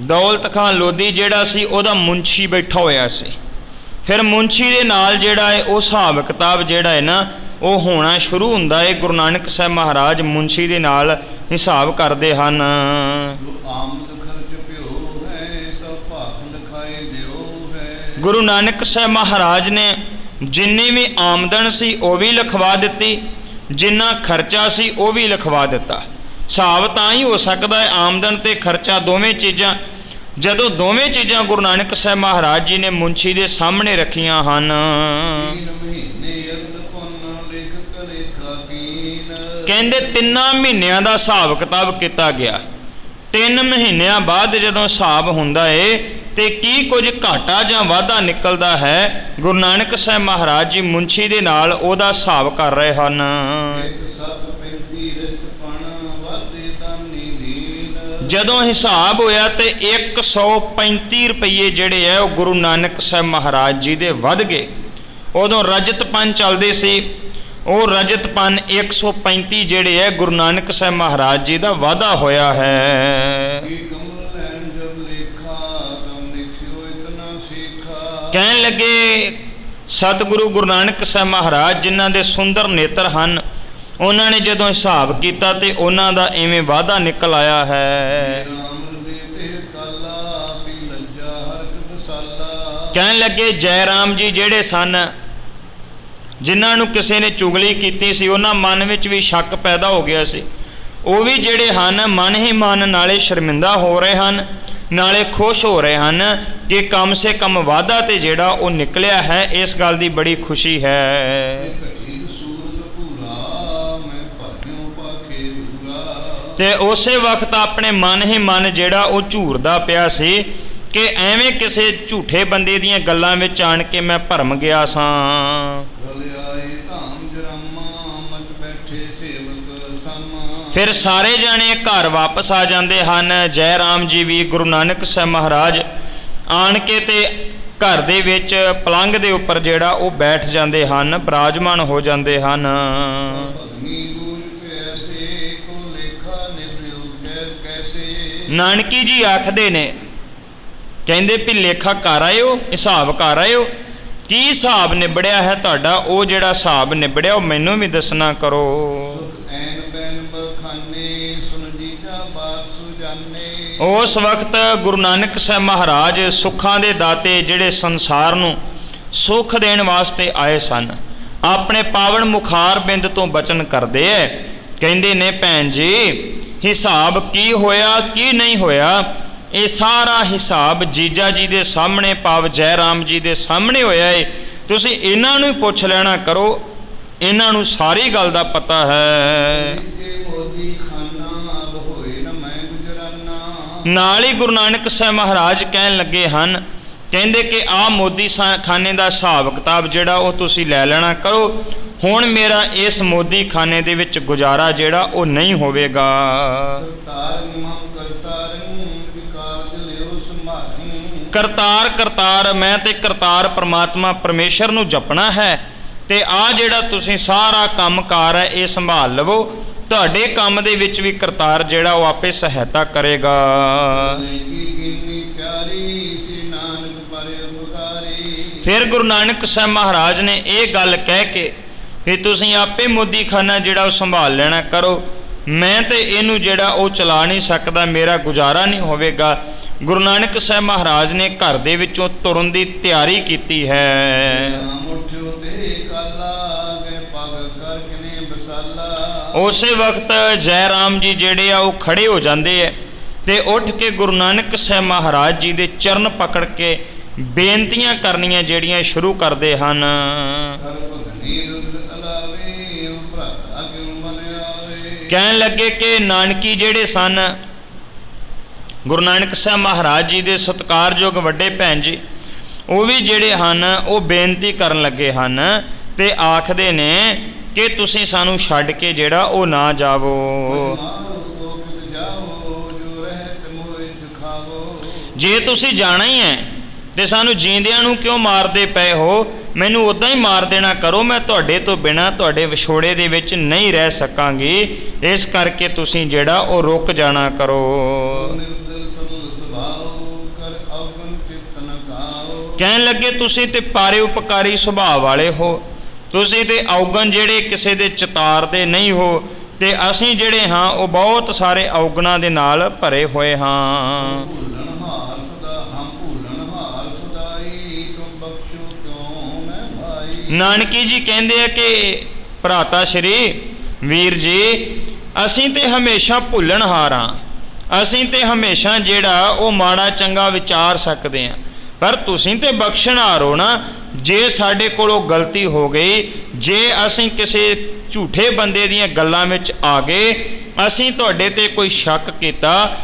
ਦੌਲਤ ਖਾਂ ਲੋਧੀ ਜਿਹੜਾ ਸੀ ਉਹਦਾ ਮੁੰਸ਼ੀ ਬੈਠਾ ਹੋਇਆ ਸੀ। ਫਿਰ ਮੁੰਸ਼ੀ ਦੇ ਨਾਲ ਜਿਹੜਾ ਹੈ ਉਹ ਹਿਸਾਬ ਕਿਤਾਬ ਜਿਹੜਾ ਹੈ ਨਾ ਉਹ ਹੋਣਾ ਸ਼ੁਰੂ ਹੁੰਦਾ ਹੈ। ਗੁਰੂ ਨਾਨਕ ਸਾਹਿਬ ਮਹਾਰਾਜ ਮੁੰਸ਼ੀ ਦੇ ਨਾਲ ਹਿਸਾਬ ਕਰਦੇ ਹਨ। ਗੁਰੂ ਨਾਨਕ ਸਾਹਿਬ ਮਹਾਰਾਜ ਨੇ ਜਿੰਨੀ ਵੀ ਆਮਦਨ ਸੀ ਉਹ ਵੀ ਲਿਖਵਾ ਦਿੱਤੀ, ਜਿੰਨਾ ਖਰਚਾ ਸੀ ਉਹ ਵੀ ਲਿਖਵਾ ਦਿੱਤਾ। ਹਿਸਾਬ ਤਾਂ ਹੀ ਹੋ ਸਕਦਾ ਹੈ ਆਮਦਨ ਤੇ ਖਰਚਾ ਦੋਵੇਂ ਚੀਜ਼ਾਂ, ਜਦੋਂ ਦੋਵੇਂ ਚੀਜ਼ਾਂ ਗੁਰੂ ਨਾਨਕ ਸਾਹਿਬ ਮਹਾਰਾਜ ਜੀ ਨੇ ਮੁੰਸ਼ੀ ਦੇ ਸਾਹਮਣੇ ਰੱਖੀਆਂ ਹਨ। ਕਹਿੰਦੇ 3 ਮਹੀਨਿਆਂ ਦਾ ਹਿਸਾਬ ਕਿਤਾਬ ਕੀਤਾ ਗਿਆ। 3 ਮਹੀਨਿਆਂ ਬਾਅਦ ਜਦੋਂ ਹਿਸਾਬ ਹੁੰਦਾ ਏ ਤੇ ਕੀ ਕੁਝ ਘਾਟਾ ਜਾਂ ਵਾਧਾ ਨਿਕਲਦਾ ਹੈ, ਗੁਰੂ ਨਾਨਕ ਸਾਹਿਬ ਮਹਾਰਾਜ ਜੀ ਮੁੰਸ਼ੀ ਦੇ ਨਾਲ ਉਹਦਾ ਹਿਸਾਬ ਕਰ ਰਹੇ ਹਨ। ਜਦੋਂ ਹਿਸਾਬ ਹੋਇਆ ਤੇ 135 ਰੁਪਏ ਜਿਹੜੇ ਹੈ ਉਹ ਗੁਰੂ ਨਾਨਕ ਸਾਹਿਬ ਮਹਾਰਾਜ ਜੀ ਦੇ ਵੱਧ ਗਏ। ਉਦੋਂ ਰਜਤਪਨ ਚੱਲਦੇ ਸੀ, ਉਹ ਰਜਤਪਨ 135 ਜਿਹੜੇ ਹੈ ਗੁਰੂ ਨਾਨਕ ਸਾਹਿਬ ਮਹਾਰਾਜ ਜੀ ਦਾ ਵਾਧਾ ਹੋਇਆ ਹੈ। ਕਹਿਣ ਲੱਗੇ ਸਤਿਗੁਰੂ ਗੁਰੂ ਨਾਨਕ ਸਾਹਿਬ ਮਹਾਰਾਜ ਜਿਨ੍ਹਾਂ ਦੇ ਸੁੰਦਰ ਨੇਤਰ ਹਨ, ਉਹਨਾਂ ਨੇ ਜਦੋਂ ਹਿਸਾਬ ਕੀਤਾ ਤੇ ਉਹਨਾਂ ਦਾ ਇਵੇਂ ਵਾਧਾ ਨਿਕਲ ਆਇਆ ਹੈ। ਕਹਿਣ ਲੱਗੇ ਜੈ ਰਾਮ ਜੀ ਜਿਹੜੇ ਸਨ, ਜਿਨ੍ਹਾਂ ਨੂੰ ਕਿਸੇ ਨੇ ਚੁਗਲੀ ਕੀਤੀ ਸੀ, ਉਹਨਾਂ ਮਨ ਵਿੱਚ ਵੀ ਸ਼ੱਕ ਪੈਦਾ ਹੋ ਗਿਆ ਸੀ। ਉਹ ਵੀ ਜਿਹੜੇ ਹਨ ਮਨ ਹੀ ਮਨ ਨਾਲੇ ਸ਼ਰਮਿੰਦਾ ਹੋ ਰਹੇ ਹਨ, ਨਾਲੇ ਖੁਸ਼ ਹੋ ਰਹੇ ਹਨ ਕਿ ਕਮ ਸੇ ਕਮ ਵਾਧਾ ਤੇ ਜਿਹੜਾ ਉਹ ਨਿਕਲਿਆ ਹੈ। ਇਸ ਗੱਲ ਦੀ ਬੜੀ ਖੁਸ਼ੀ ਹੈ। ਤੇ ਉਸੇ ਵਕਤ ਆਪਣੇ ਮਨ ਹੀ ਮਨ ਜਿਹੜਾ ਉਹ ਝੂਰਦਾ ਪਿਆ ਸੀ ਕਿ ਐਵੇਂ ਕਿਸੇ ਝੂਠੇ ਬੰਦੇ ਦੀਆਂ ਗੱਲਾਂ ਵਿੱਚ ਆਣ ਕੇ ਮੈਂ ਭਰਮ ਗਿਆ ਸਾਂ। ਫਿਰ ਸਾਰੇ ਜਾਣੇ ਘਰ ਵਾਪਸ ਆ ਜਾਂਦੇ ਹਨ। ਜੈ ਰਾਮ ਜੀ ਵੀ ਗੁਰੂ ਨਾਨਕ ਸਾਹਿਬ ਮਹਾਰਾਜ ਆਣ ਕੇ ਤੇ ਘਰ ਦੇ ਵਿੱਚ ਪਲੰਘ ਦੇ ਉੱਪਰ ਜਿਹੜਾ ਉਹ ਬੈਠ ਜਾਂਦੇ ਹਨ, ਬਿਰਾਜਮਾਨ ਹੋ ਜਾਂਦੇ ਹਨ। ਨਾਨਕੀ ਜੀ ਆਖਦੇ ਨੇ, ਕਹਿੰਦੇ ਵੀ ਲੇਖਾ ਕਰ ਆਇਓ, ਹਿਸਾਬ ਕਰ ਆਇਓ, ਕੀ ਹਿਸਾਬ ਨਿਬੜਿਆ ਹੈ ਤੁਹਾਡਾ? ਉਹ ਜਿਹੜਾ ਹਿਸਾਬ ਨਿਬੜਿਆ ਉਹ ਮੈਨੂੰ ਵੀ ਦੱਸਣਾ ਕਰੋ। ਉਸ ਵਕਤ ਗੁਰੂ ਨਾਨਕ ਸਾਹਿਬ ਮਹਾਰਾਜ ਸੁੱਖਾਂ ਦੇ ਦਾਤੇ ਜਿਹੜੇ ਸੰਸਾਰ ਨੂੰ ਸੁੱਖ ਦੇਣ ਵਾਸਤੇ ਆਏ ਸਨ, ਆਪਣੇ ਪਾਵਨ ਮੁਖਾਰ ਬਿੰਦ ਤੋਂ ਬਚਨ ਕਰਦੇ ਐ। ਕਹਿੰਦੇ ਨੇ ਭੈਣ ਜੀ ਹਿਸਾਬ ਕੀ ਹੋਇਆ ਕੀ ਨਹੀਂ ਹੋਇਆ, ਇਹ ਸਾਰਾ ਹਿਸਾਬ ਜੀਜਾ ਜੀ ਦੇ ਸਾਹਮਣੇ, ਭਾਵ ਜੈ ਰਾਮ ਜੀ ਦੇ ਸਾਹਮਣੇ ਹੋਇਆ ਏ। ਤੁਸੀਂ ਇਹਨਾਂ ਨੂੰ ਹੀ ਪੁੱਛ ਲੈਣਾ ਕਰੋ, ਇਹਨਾਂ ਨੂੰ ਸਾਰੀ ਗੱਲ ਦਾ ਪਤਾ ਹੈ। ਨਾਲ ਹੀ ਗੁਰੂ ਨਾਨਕ ਸਾਹਿਬ ਮਹਾਰਾਜ ਕਹਿਣ ਲੱਗੇ ਹਨ, ਕਹਿੰਦੇ ਕਿ ਆਹ ਮੋਦੀ ਖਾਨੇ ਦਾ ਹਿਸਾਬ ਕਿਤਾਬ ਜਿਹੜਾ ਉਹ ਤੁਸੀਂ ਲੈ ਲੈਣਾ ਕਰੋ। ਹੁਣ ਮੇਰਾ ਇਸ ਮੋਦੀ ਖਾਨੇ ਦੇ ਵਿੱਚ ਗੁਜ਼ਾਰਾ ਜਿਹੜਾ ਉਹ ਨਹੀਂ ਹੋਵੇਗਾ। ਕਰਤਾਰ ਕਰਤਾਰ ਮੈਂ ਤੇ ਕਰਤਾਰ ਪਰਮਾਤਮਾ ਪਰਮੇਸ਼ਰ ਨੂੰ ਜਪਣਾ ਹੈ, ਤੇ ਆ ਜਿਹੜਾ ਤੁਸੀਂ ਸਾਰਾ ਕੰਮਕਾਰ ਹੈ ਇਹ ਸੰਭਾਲ ਲਵੋ। ਤੁਹਾਡੇ ਕੰਮ ਦੇ ਵਿੱਚ ਵੀ ਕਰਤਾਰ ਜਿਹੜਾ ਉਹ ਆਪੇ ਸਹਾਇਤਾ ਕਰੇਗਾ। ਫਿਰ ਗੁਰੂ ਨਾਨਕ ਸਾਹਿਬ ਮਹਾਰਾਜ ਨੇ ਇਹ ਗੱਲ ਕਹਿ ਕੇ ਵੀ ਤੁਸੀਂ ਆਪੇ ਮੋਦੀਖਾਨਾ ਜਿਹੜਾ ਉਹ ਸੰਭਾਲ ਲੈਣਾ ਕਰੋ, ਮੈਂ ਤੇ ਇਹਨੂੰ ਜਿਹੜਾ ਉਹ ਚਲਾ ਨਹੀਂ ਸਕਦਾ, ਮੇਰਾ ਗੁਜ਼ਾਰਾ ਨਹੀਂ ਹੋਵੇਗਾ। ਗੁਰੂ ਨਾਨਕ ਸਾਹਿਬ ਮਹਾਰਾਜ ਨੇ ਘਰ ਦੇ ਵਿੱਚੋਂ ਤੁਰਨ ਦੀ ਤਿਆਰੀ ਕੀਤੀ ਹੈ। ਉਸੇ ਵਕਤ ਜੈ ਰਾਮ ਜੀ ਜਿਹੜੇ ਆ ਉਹ ਖੜੇ ਹੋ ਜਾਂਦੇ ਹੈ ਤੇ ਉੱਠ ਕੇ ਗੁਰੂ ਨਾਨਕ ਸਾਹਿਬ ਮਹਾਰਾਜ ਜੀ ਦੇ ਚਰਨ ਪਕੜ ਕੇ ਬੇਨਤੀਆਂ ਕਰਨੀਆਂ ਜਿਹੜੀਆਂ ਸ਼ੁਰੂ ਕਰਦੇ ਹਨ। ਕਹਿਣ ਲੱਗੇ ਕਿ ਨਾਨਕੀ ਜਿਹੜੇ ਸਨ ਗੁਰੂ ਨਾਨਕ ਸਾਹਿਬ ਮਹਾਰਾਜ ਜੀ ਦੇ ਸਤਿਕਾਰਯੋਗ ਵੱਡੇ ਭੈਣ ਜੀ, ਉਹ ਵੀ ਜਿਹੜੇ ਹਨ ਉਹ ਬੇਨਤੀ ਕਰਨ ਲੱਗੇ ਹਨ ਤੇ ਆਖਦੇ ਨੇ ਕਿ ਤੁਸੀਂ ਸਾਨੂੰ ਛੱਡ ਕੇ ਜਿਹੜਾ ਉਹ ਨਾ ਜਾਵੋ। ਜੇ ਤੁਸੀਂ ਜਾਣਾ ਹੀ ਹੈ ਤੇ ਸਾਨੂੰ ਜੀਂਦਿਆਂ ਨੂੰ ਕਿਉਂ ਮਾਰਦੇ ਪਏ ਹੋ, ਮੈਨੂੰ ਉੱਦਾਂ ਹੀ ਮਾਰ ਦੇਣਾ ਕਰੋ, ਮੈਂ ਤੁਹਾਡੇ ਤੋਂ ਬਿਨਾਂ ਤੁਹਾਡੇ ਵਿਛੋੜੇ ਦੇ ਵਿੱਚ ਨਹੀਂ ਰਹਿ ਸਕਾਂਗੀ, ਇਸ ਕਰਕੇ ਤੁਸੀਂ ਜਿਹੜਾ ਉਹ ਰੁਕ ਜਾਣਾ ਕਰੋ। ਕਹਿਣ ਲੱਗੇ ਤੁਸੀਂ ਤੇ ਪਾਰੇ ਉਪਕਾਰੀ ਸੁਭਾਅ ਵਾਲੇ ਹੋ, ਤੁਸੀਂ ਤੇ ਔਗਣ ਜਿਹੜੇ ਕਿਸੇ ਦੇ ਚਿਤਾਰਦੇ ਨਹੀਂ ਹੋ, ਤੇ ਅਸੀਂ ਜਿਹੜੇ ਹਾਂ ਉਹ ਬਹੁਤ ਸਾਰੇ ਔਗਣਾਂ ਦੇ ਨਾਲ ਭਰੇ ਹੋਏ ਹਾਂ। ਨਾਨਕੀ ਜੀ ਕਹਿੰਦੇ ਆ ਕਿ ਭਰਾਤਾ ਸ਼੍ਰੀ ਵੀਰ ਜੀ, ਅਸੀਂ ਤੇ ਹਮੇਸ਼ਾ ਭੁੱਲਣਹਾਰ ਹਾਂ, ਅਸੀਂ ਤੇ ਹਮੇਸ਼ਾ ਜਿਹੜਾ ਉਹ ਮਾੜਾ ਚੰਗਾ ਵਿਚਾਰ ਸਕਦੇ ਹਾਂ, ਪਰ ਤੁਸੀਂ ਤੇ ਬਖਸ਼ਣਹਾਰ ਹੋ ਨਾ। ਜੇ ਸਾਡੇ ਕੋਲੋਂ ਗਲਤੀ ਹੋ ਗਈ, ਜੇ ਅਸੀਂ ਕਿਸੇ ਝੂਠੇ ਬੰਦੇ ਦੀਆਂ ਗੱਲਾਂ ਵਿੱਚ ਆ ਗਏ, ਅਸੀਂ ਤੁਹਾਡੇ ਤੇ ਕੋਈ ਸ਼ੱਕ ਕੀਤਾ,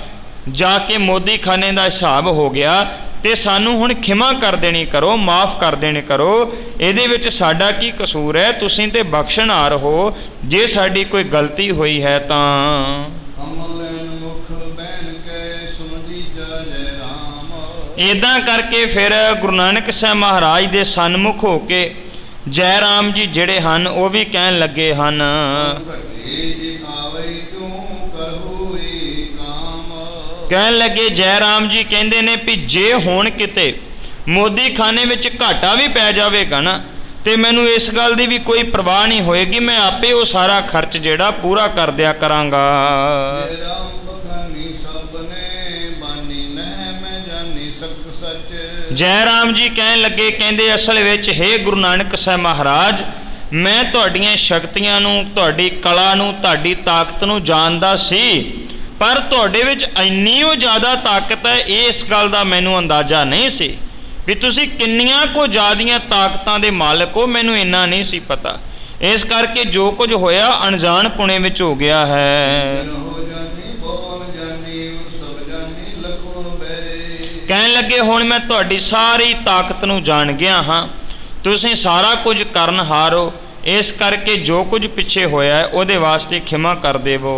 ਜਾ ਕੇ ਮੋਦੀਖਾਨੇ ਦਾ ਹਿਸਾਬ ਹੋ ਗਿਆ, ਤੇ ਸਾਨੂੰ ਹੁਣ ਖਿਮਾ ਕਰ ਦੇਣੀ ਕਰੋ, ਮਾफ़ ਕਰ ਦੇਣੀ ਕਰੋ। ਇਹਦੇ ਵਿੱਚ ਸਾਡਾ ਕੀ ਕਸੂਰ ਹੈ? ਤੁਸੀਂ ਤੇ ਬਖਸ਼ਣਹਾਰ ਹੋ, ਜੇ ਸਾਡੀ ਕੋਈ ਗਲਤੀ ਹੋਈ ਹੈ ਤਾਂ। ਇੱਦਾਂ ਕਰਕੇ ਫਿਰ ਗੁਰੂ ਨਾਨਕ ਸਾਹਿਬ ਮਹਾਰਾਜ ਦੇ ਸਨਮੁਖ ਹੋ ਕੇ ਜੈ ਰਾਮ ਜੀ ਜਿਹੜੇ ਹਨ ਉਹ ਵੀ ਕਹਿਣ ਲੱਗੇ ਹਨ, ਕਹਿਣ ਲੱਗੇ ਜੈ ਰਾਮ ਜੀ ਕਹਿੰਦੇ ਨੇ ਵੀ ਜੇ ਹੁਣ ਕਿਤੇ ਮੋਦੀਖਾਨੇ ਵਿੱਚ ਘਾਟਾ ਵੀ ਪੈ ਜਾਵੇਗਾ ਨਾ, ਤੇ ਮੈਨੂੰ ਇਸ ਗੱਲ ਦੀ ਵੀ ਕੋਈ ਪਰਵਾਹ ਨਹੀਂ ਹੋਏਗੀ, ਮੈਂ ਆਪੇ ਉਹ ਸਾਰਾ ਖਰਚ ਜਿਹੜਾ ਪੂਰਾ ਕਰ ਦਿਆ ਕਰਾਂਗਾ। ਜੈ ਰਾਮ ਜੀ ਕਹਿਣ ਲੱਗੇ, ਕਹਿੰਦੇ ਅਸਲ ਵਿੱਚ ਹੇ ਗੁਰੂ ਨਾਨਕ ਸਾਹਿਬ ਮਹਾਰਾਜ, ਮੈਂ ਤੁਹਾਡੀਆਂ ਸ਼ਕਤੀਆਂ ਨੂੰ, ਤੁਹਾਡੀ ਕਲਾ ਨੂੰ, ਤੁਹਾਡੀ ਤਾਕਤ ਨੂੰ ਜਾਣਦਾ ਸੀ, ਪਰ ਤੁਹਾਡੇ ਵਿੱਚ ਇੰਨੀ ਉਹ ਜ਼ਿਆਦਾ ਤਾਕਤ ਹੈ, ਇਸ ਗੱਲ ਦਾ ਮੈਨੂੰ ਅੰਦਾਜ਼ਾ ਨਹੀਂ ਸੀ ਵੀ ਤੁਸੀਂ ਕਿੰਨੀਆਂ ਕੁ ਜ਼ਿਆਦੀਆਂ ਤਾਕਤਾਂ ਦੇ ਮਾਲਕ ਹੋ, ਮੈਨੂੰ ਇੰਨਾ ਨਹੀਂ ਸੀ ਪਤਾ। ਇਸ ਕਰਕੇ ਜੋ ਕੁਝ ਹੋਇਆ ਅਣਜਾਣ ਪੁਣੇ ਵਿੱਚ ਹੋ ਗਿਆ ਹੈ। ਕਹਿਣ ਲੱਗੇ ਹੁਣ ਮੈਂ ਤੁਹਾਡੀ ਸਾਰੀ ਤਾਕਤ ਨੂੰ ਜਾਣ ਗਿਆ ਹਾਂ, ਤੁਸੀਂ ਸਾਰਾ ਕੁਝ ਕਰਨ ਹਾਰੋ, ਇਸ ਕਰਕੇ ਜੋ ਕੁਝ ਪਿੱਛੇ ਹੋਇਆ ਉਹਦੇ ਵਾਸਤੇ ਖਿਮਾ ਕਰ ਦੇਵੋ।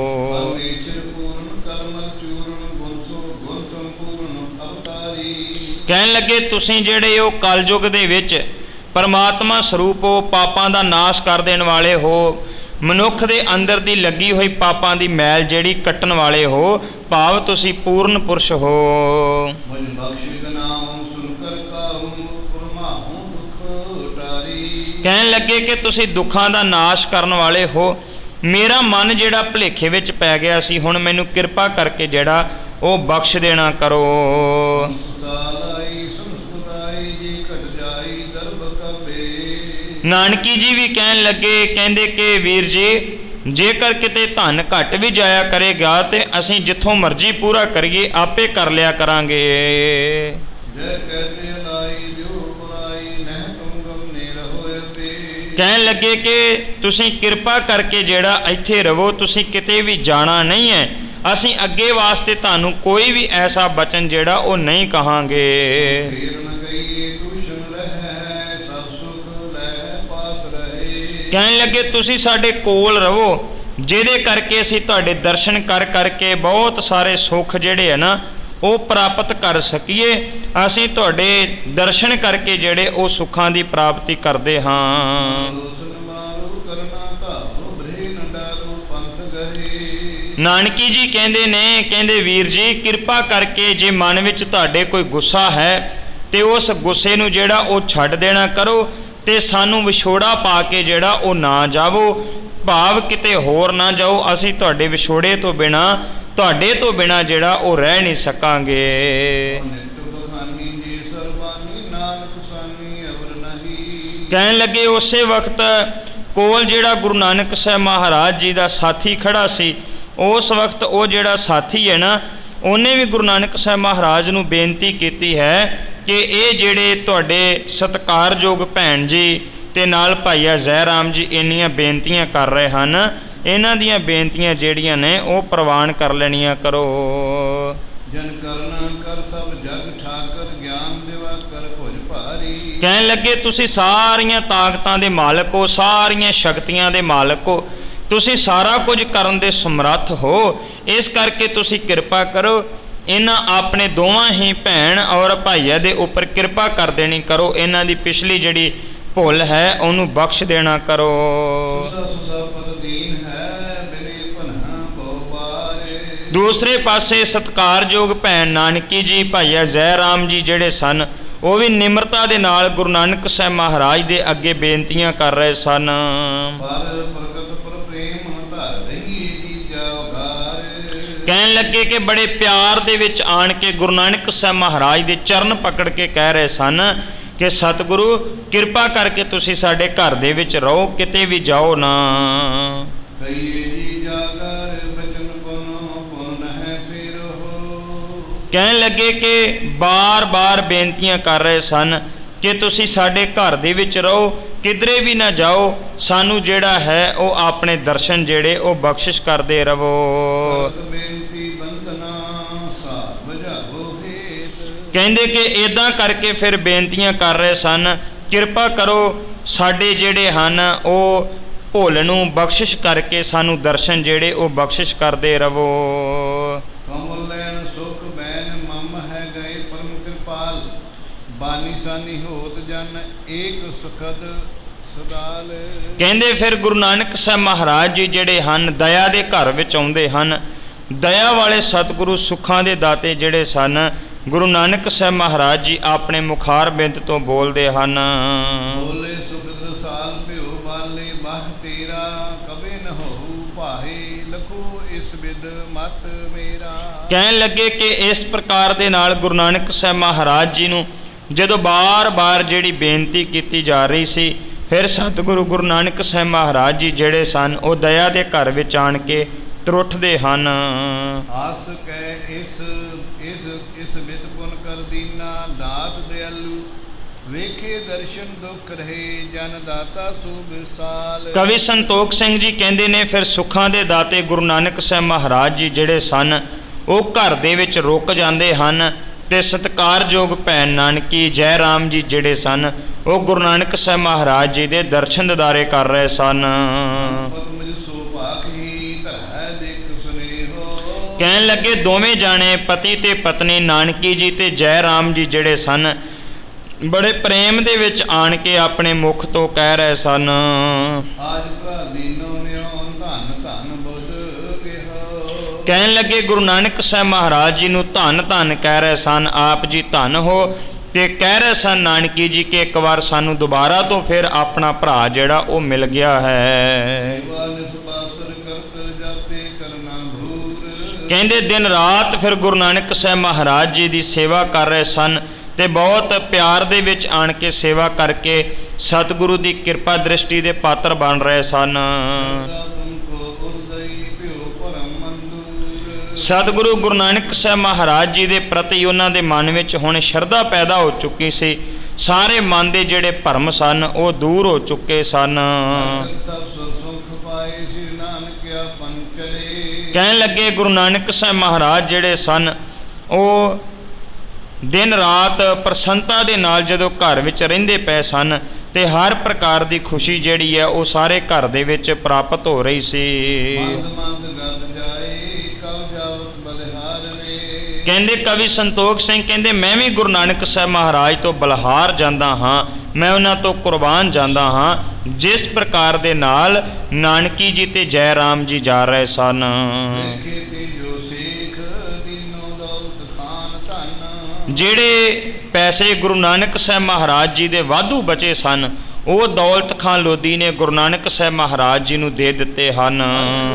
ਕਹਿਣ ਲੱਗੇ ਤੁਸੀਂ ਜਿਹੜੇ ਉਹ ਕਲਯੁਗ ਦੇ ਵਿੱਚ ਪਰਮਾਤਮਾ ਸਰੂਪ ਹੋ, ਪਾਪਾਂ ਦਾ ਨਾਸ਼ ਕਰ ਦੇਣ ਵਾਲੇ ਹੋ, ਮਨੁੱਖ ਦੇ ਅੰਦਰ ਦੀ ਲੱਗੀ ਹੋਈ ਪਾਪਾਂ ਦੀ ਮੈਲ ਜਿਹੜੀ ਕੱਟਣ ਵਾਲੇ ਹੋ, ਭਾਵ ਤੁਸੀਂ ਪੂਰਨ ਪੁਰਸ਼ ਹੋ। ਕਹਿਣ ਲੱਗੇ ਕਿ ਤੁਸੀਂ ਦੁੱਖਾਂ ਦਾ ਨਾਸ਼ ਕਰਨ ਵਾਲੇ ਹੋ, ਮੇਰਾ ਮਨ ਜਿਹੜਾ ਭੁਲੇਖੇ ਵਿੱਚ ਪੈ ਗਿਆ ਸੀ, ਹੁਣ ਮੈਨੂੰ ਕਿਰਪਾ ਕਰਕੇ ਜਿਹੜਾ ਉਹ ਬਖਸ਼ ਦੇਣਾ ਕਰੋ। ਨਾਨਕੀ ਜੀ ਵੀ ਕਹਿਣ ਲੱਗੇ, ਕਹਿੰਦੇ ਕਿ ਵੀਰ ਜੀ, ਜੇਕਰ ਕਿਤੇ ਧਨ ਘੱਟ ਵੀ ਜਾਇਆ ਕਰੇਗਾ ਤੇ ਅਸੀਂ ਜਿੱਥੋਂ ਮਰਜ਼ੀ ਪੂਰਾ ਕਰੀਏ ਆਪੇ ਕਰ ਲਿਆ ਕਰਾਂਗੇ। ਕਹਿਣ ਲੱਗੇ ਕਿ ਤੁਸੀਂ ਕਿਰਪਾ ਕਰਕੇ ਜਿਹੜਾ ਇੱਥੇ ਰਹੋ, ਤੁਸੀਂ ਕਿਤੇ ਵੀ ਜਾਣਾ ਨਹੀਂ ਹੈ, ਅਸੀਂ ਅੱਗੇ ਵਾਸਤੇ ਤੁਹਾਨੂੰ ਕੋਈ ਵੀ ਐਸਾ ਬਚਨ ਜਿਹੜਾ ਉਹ ਨਹੀਂ ਕਹਾਂਗੇ। ਕਹਿਣ ਲੱਗੇ ਤੁਸੀਂ ਸਾਡੇ ਕੋਲ ਰਹੋ, ਜਿਹਦੇ ਕਰਕੇ ਅਸੀਂ ਤੁਹਾਡੇ ਦਰਸ਼ਨ ਕਰ ਕਰਕੇ ਬਹੁਤ ਸਾਰੇ ਸੁੱਖ ਜਿਹੜੇ ਹੈ ਨਾ ਉਹ ਪ੍ਰਾਪਤ ਕਰ ਸਕੀਏ। ਅਸੀਂ ਤੁਹਾਡੇ ਦਰਸ਼ਨ ਕਰਕੇ ਜਿਹੜੇ ਉਹ ਸੁੱਖਾਂ ਦੀ ਪ੍ਰਾਪਤੀ ਕਰਦੇ ਹਾਂ। ਨਾਨਕੀ ਜੀ ਕਹਿੰਦੇ ਨੇ, ਕਹਿੰਦੇ ਵੀਰ ਜੀ ਕਿਰਪਾ ਕਰਕੇ ਜੇ ਮਨ ਵਿੱਚ ਤੁਹਾਡੇ ਕੋਈ ਗੁੱਸਾ ਹੈ ਤੇ ਉਸ ਗੁੱਸੇ ਨੂੰ ਜਿਹੜਾ ਉਹ ਛੱਡ ਦੇਣਾ ਕਰੋ ਤੇ ਸਾਨੂੰ ਵਿਛੋੜਾ ਪਾ ਕੇ ਜਿਹੜਾ ਉਹ ਨਾ ਜਾਵੋ, ਭਾਵ ਕਿਤੇ ਹੋਰ ਨਾ ਜਾਓ। ਅਸੀਂ ਤੁਹਾਡੇ ਵਿਛੋੜੇ ਤੋਂ ਬਿਨਾ, ਤੁਹਾਡੇ ਤੋਂ ਬਿਨਾ ਜਿਹੜਾ ਉਹ ਰਹਿ ਨਹੀਂ ਸਕਾਂਗੇ। ਕਹਿਣ ਲੱਗੇ ਉਸੇ ਵਕਤ ਕੋਲ ਜਿਹੜਾ ਗੁਰੂ ਨਾਨਕ ਸਾਹਿਬ ਮਹਾਰਾਜ ਜੀ ਦਾ ਸਾਥੀ ਖੜਾ ਸੀ, ਉਸ ਵਕਤ ਉਹ ਜਿਹੜਾ ਸਾਥੀ ਹੈ ਨਾ, ਉਹਨੇ ਵੀ ਗੁਰੂ ਨਾਨਕ ਸਾਹਿਬ ਮਹਾਰਾਜ ਨੂੰ ਬੇਨਤੀ ਕੀਤੀ ਹੈ ਕਿ ਇਹ ਜਿਹੜੇ ਤੁਹਾਡੇ ਸਤਿਕਾਰਯੋਗ ਭੈਣ ਜੀ ਤੇ ਨਾਲ ਭਾਈਆ ਜ਼ੈ ਰਾਮ ਜੀ ਇੰਨੀਆਂ ਬੇਨਤੀਆਂ ਕਰ ਰਹੇ ਹਨ, ਇਹਨਾਂ ਦੀਆਂ ਬੇਨਤੀਆਂ ਜਿਹੜੀਆਂ ਨੇ ਉਹ ਪ੍ਰਵਾਨ ਕਰ ਲੈਣੀਆਂ ਕਰੋ। ਜਨ ਕਰਨਾ ਕਰ ਸਭ ਜਗ ਠਾਕਰ, ਗਿਆਨ ਦੇਵਾ ਕਰ ਭੁਜ ਭਾਰੀ। ਕਹਿਣ ਲੱਗੇ ਤੁਸੀਂ ਸਾਰੀਆਂ ਤਾਕਤਾਂ ਦੇ ਮਾਲਕ ਹੋ, ਸਾਰੀਆਂ ਸ਼ਕਤੀਆਂ ਦੇ ਮਾਲਕ ਹੋ, ਤੁਸੀਂ ਸਾਰਾ ਕੁਝ ਕਰਨ ਦੇ ਸਮਰੱਥ ਹੋ। ਇਸ ਕਰਕੇ ਤੁਸੀਂ ਕਿਰਪਾ ਕਰੋ, ਇਹਨਾਂ ਆਪਣੇ ਦੋਵਾਂ ਹੀ ਭੈਣ ਔਰ ਭਾਈਆ ਦੇ ਉੱਪਰ ਕਿਰਪਾ ਕਰ ਦੇਣੀ ਕਰੋ। ਇਹਨਾਂ ਦੀ ਪਿਛਲੀ ਜਿਹੜੀ ਭੁੱਲ ਹੈ ਉਹਨੂੰ ਬਖਸ਼ ਦੇਣਾ ਕਰੋ। ਦੂਸਰੇ ਪਾਸੇ ਸਤਿਕਾਰਯੋਗ ਭੈਣ ਨਾਨਕੀ ਜੀ, ਭਾਈਆ ਜ਼ੈ ਰਾਮ ਜੀ ਜਿਹੜੇ ਸਨ, ਉਹ ਵੀ ਨਿਮਰਤਾ ਦੇ ਨਾਲ ਗੁਰੂ ਨਾਨਕ ਸਾਹਿਬ ਮਹਾਰਾਜ ਦੇ ਅੱਗੇ ਬੇਨਤੀਆਂ ਕਰ ਰਹੇ ਸਨ। ਕਹਿਣ ਲੱਗੇ ਕਿ ਬੜੇ ਪਿਆਰ ਦੇ ਵਿੱਚ ਆਣ ਕੇ ਗੁਰੂ ਨਾਨਕ ਸਾਹਿਬ ਮਹਾਰਾਜ ਦੇ ਚਰਨ ਪਕੜ ਕੇ ਕਹਿ ਰਹੇ ਸਨ ਕਿ ਸਤਿਗੁਰੂ ਕਿਰਪਾ ਕਰਕੇ ਤੁਸੀਂ ਸਾਡੇ ਘਰ ਦੇ ਵਿੱਚ ਰਹੋ, ਕਿਤੇ ਵੀ ਜਾਓ ਨਾ। ਕਹਿਣ ਲੱਗੇ ਕਿ ਬਾਰ-ਬਾਰ ਬੇਨਤੀਆਂ ਕਰ ਰਹੇ ਸਨ ਕਿ ਤੁਸੀਂ ਸਾਡੇ ਘਰ ਦੇ ਵਿੱਚ ਰਹੋ, ਕਿਧਰੇ ਵੀ ਨਾ ਜਾਓ, ਸਾਨੂੰ ਜਿਹੜਾ ਹੈ ਉਹ ਆਪਣੇ ਦਰਸ਼ਨ ਜਿਹੜੇ ਉਹ ਬਖਸ਼ਿਸ਼ ਕਰਦੇ ਰਹੋ। ਕਹਿੰਦੇ ਕਿ ਇੱਦਾਂ ਕਰਕੇ ਫਿਰ ਬੇਨਤੀਆਂ ਕਰ ਰਹੇ ਸਨ, ਕਿਰਪਾ ਕਰੋ ਸਾਡੇ ਜਿਹੜੇ ਹਨ ਉਹ ਭੁੱਲ ਨੂੰ ਬਖਸ਼ਿਸ਼ ਕਰਕੇ ਸਾਨੂੰ ਦਰਸ਼ਨ ਜਿਹੜੇ ਉਹ ਬਖਸ਼ਿਸ਼ ਕਰਦੇ ਰਹੋ। ਕਹਿੰਦੇ ਫਿਰ ਗੁਰੂ ਨਾਨਕ ਸਾਹਿਬ ਮਹਾਰਾਜ ਜੀ ਜਿਹੜੇ ਹਨ ਦਇਆ ਦੇ ਘਰ ਵਿੱਚ ਆਉਂਦੇ ਹਨ। ਦਇਆ ਵਾਲੇ ਸਤਿਗੁਰੂ ਸੁੱਖਾਂ ਦੇ ਦਾਤੇ ਜਿਹੜੇ ਸਨ, ਗੁਰੂ ਨਾਨਕ ਸਾਹਿਬ ਮਹਾਰਾਜ ਜੀ ਆਪਣੇ ਮੁਖਾਰ ਬਿੰਦ ਤੋਂ ਬੋਲਦੇ ਹਨ। ਬੋਲੇ ਸੁਖ ਦਸਾਲ ਭਿਓ ਵਾਲੇ ਬਾਹ ਤੇਰਾ, ਕਬੇ ਨ ਹੋਊ ਭਾਏ ਲਖੋ ਇਸ ਬਿਦ ਮਤ ਮੇਰਾ। ਕਹਿਣ ਲੱਗੇ ਕਿ ਇਸ ਪ੍ਰਕਾਰ ਦੇ ਨਾਲ ਗੁਰੂ ਨਾਨਕ ਸਾਹਿਬ ਮਹਾਰਾਜ ਜੀ ਨੂੰ ਜਦੋਂ ਬਾਰ-ਬਾਰ ਜਿਹੜੀ ਬੇਨਤੀ ਕੀਤੀ ਜਾ ਰਹੀ ਸੀ, ਫਿਰ ਸਤਿਗੁਰੂ ਗੁਰੂ ਨਾਨਕ ਸਾਹਿਬ ਮਹਾਰਾਜ ਜੀ ਜਿਹੜੇ ਸਨ ਉਹ ਦਇਆ ਦੇ ਘਰ ਵਿੱਚ ਆਣ ਕੇ ਤਰੁੱਠਦੇ ਹਨ। ਆਸ ਕੈ ਇਸ ਬਿਤ ਪੁਨ ਕਰ ਦੀਨਾ, ਦਾਤ ਦਿਆਲੂ ਵੇਖੇ ਦਰਸ਼ਨ ਦੁਖ ਰਹੇ, ਜਨ ਦਾਤਾ ਸੂਬ ਸਾਲ। ਕਵੀ ਸੰਤੋਖ ਸਿੰਘ ਜੀ ਕਹਿੰਦੇ ਨੇ ਫਿਰ ਸੁੱਖਾਂ ਦੇ ਦਾਤੇ ਗੁਰੂ ਨਾਨਕ ਸਾਹਿਬ ਮਹਾਰਾਜ ਜੀ ਜਿਹੜੇ ਸਨ ਉਹ ਘਰ ਦੇ ਵਿੱਚ ਰੁਕ ਜਾਂਦੇ ਹਨ ਤੇ ਸਤਿਕਾਰਯੋਗ ਭੈਣ ਨਾਨਕੀ ਜ਼ੈ ਰਾਮ ਜੀ ਜਿਹੜੇ ਸਨ ਉਹ ਗੁਰੂ ਨਾਨਕ ਸਾਹਿਬ ਮਹਾਰਾਜ ਜੀ ਦੇ ਦਰਸ਼ਨ ਦਿਦਾਰੇ ਕਰ ਰਹੇ ਸਨ। ਕਹਿਣ ਲੱਗੇ ਦੋਵੇਂ ਜਾਣੇ ਪਤੀ ਤੇ ਪਤਨੀ ਨਾਨਕੀ ਜੀ ਤੇ ਜ਼ੈ ਰਾਮ ਜੀ ਜਿਹੜੇ ਸਨ ਬੜੇ ਪ੍ਰੇਮ ਦੇ ਵਿੱਚ ਆਣ ਕੇ ਆਪਣੇ ਮੁਖ ਤੋਂ ਕਹਿ ਰਹੇ ਸਨ, ਕਹਿਣ ਲੱਗੇ ਗੁਰੂ ਨਾਨਕ ਸਾਹਿਬ ਮਹਾਰਾਜ ਜੀ ਨੂੰ ਧੰਨ ਧੰਨ ਕਹਿ ਰਹੇ ਸਨ, ਆਪ ਜੀ ਧੰਨ ਹੋ। ਤੇ ਕਹਿ ਰਹੇ ਸਨ ਨਾਨਕੀ ਜੀ ਕਿ ਇੱਕ ਵਾਰ ਸਾਨੂੰ ਦੁਬਾਰਾ ਤੋਂ ਫਿਰ ਆਪਣਾ ਭਰਾ ਜਿਹੜਾ ਉਹ ਮਿਲ ਗਿਆ ਹੈ। ਕਹਿੰਦੇ ਦਿਨ ਰਾਤ ਫਿਰ ਗੁਰੂ ਨਾਨਕ ਸਾਹਿਬ ਮਹਾਰਾਜ ਜੀ ਦੀ ਸੇਵਾ ਕਰ ਰਹੇ ਸਨ ਤੇ ਬਹੁਤ ਪਿਆਰ ਦੇ ਵਿੱਚ ਆਣ ਕੇ ਸੇਵਾ ਕਰਕੇ ਸਤਿਗੁਰੂ ਦੀ ਕਿਰਪਾ ਦ੍ਰਿਸ਼ਟੀ ਦੇ ਪਾਤਰ ਬਣ ਰਹੇ ਸਨ। ਸਤਿਗੁਰੂ ਗੁਰੂ ਨਾਨਕ ਸਾਹਿਬ ਮਹਾਰਾਜ ਜੀ ਦੇ ਪ੍ਰਤੀ ਉਹਨਾਂ ਦੇ ਮਨ ਵਿੱਚ ਹੁਣ ਸ਼ਰਧਾ ਪੈਦਾ ਹੋ ਚੁੱਕੀ ਸੀ। ਸਾਰੇ ਮਨ ਦੇ ਜਿਹੜੇ ਭਰਮ ਸਨ ਉਹ ਦੂਰ ਹੋ ਚੁੱਕੇ ਸਨ। ਕਹਿਣ ਲੱਗੇ ਗੁਰੂ ਨਾਨਕ ਸਾਹਿਬ ਮਹਾਰਾਜ ਜਿਹੜੇ ਸਨ ਉਹ ਦਿਨ ਰਾਤ ਪ੍ਰਸੰਨਤਾ ਦੇ ਨਾਲ ਜਦੋਂ ਘਰ ਵਿੱਚ ਰਹਿੰਦੇ ਪਏ ਸਨ ਤੇ ਹਰ ਪ੍ਰਕਾਰ ਦੀ ਖੁਸ਼ੀ ਜਿਹੜੀ ਹੈ ਉਹ ਸਾਰੇ ਘਰ ਦੇ ਵਿੱਚ ਪ੍ਰਾਪਤ ਹੋ ਰਹੀ ਸੀ। ਮੰਦ ਮੰਦ ਗਤ ਜਾਏ ਕਉ ਜਾਵਤ ਬਲਿਹਾਰਨੇ। ਕਹਿੰਦੇ ਕਵੀ ਸੰਤੋਖ ਸਿੰਘ ਕਹਿੰਦੇ ਮੈਂ ਵੀ ਗੁਰੂ ਨਾਨਕ ਸਾਹਿਬ ਮਹਾਰਾਜ ਤੋਂ ਬਲਿਹਾਰ ਜਾਂਦਾ ਹਾਂ, ਮੈਂ ਉਹਨਾਂ ਤੋਂ ਕੁਰਬਾਨ ਜਾਂਦਾ ਹਾਂ, ਜਿਸ ਪ੍ਰਕਾਰ ਦੇ ਨਾਲ ਨਾਨਕੀ ਜੀ ਤੇ ਜੈ ਰਾਮ ਜੀ ਜਾ ਰਹੇ ਸਨ। ਵੇਖੇ ਤੇ ਜੋ ਸੇਖ ਦੀਨੋ ਦੌਲਤ ਖਾਨ ਧਨ। ਜਿਹੜੇ ਪੈਸੇ ਗੁਰੂ ਨਾਨਕ ਸਾਹਿਬ ਮਹਾਰਾਜ ਜੀ ਦੇ ਵਾਧੂ ਬਚੇ ਸਨ ਉਹ ਦੌਲਤ ਖਾਨ ਲੋਧੀ ਨੇ ਗੁਰੂ ਨਾਨਕ ਸਾਹਿਬ ਮਹਾਰਾਜ ਜੀ ਨੂੰ ਦੇ ਦਿੱਤੇ ਹਨ।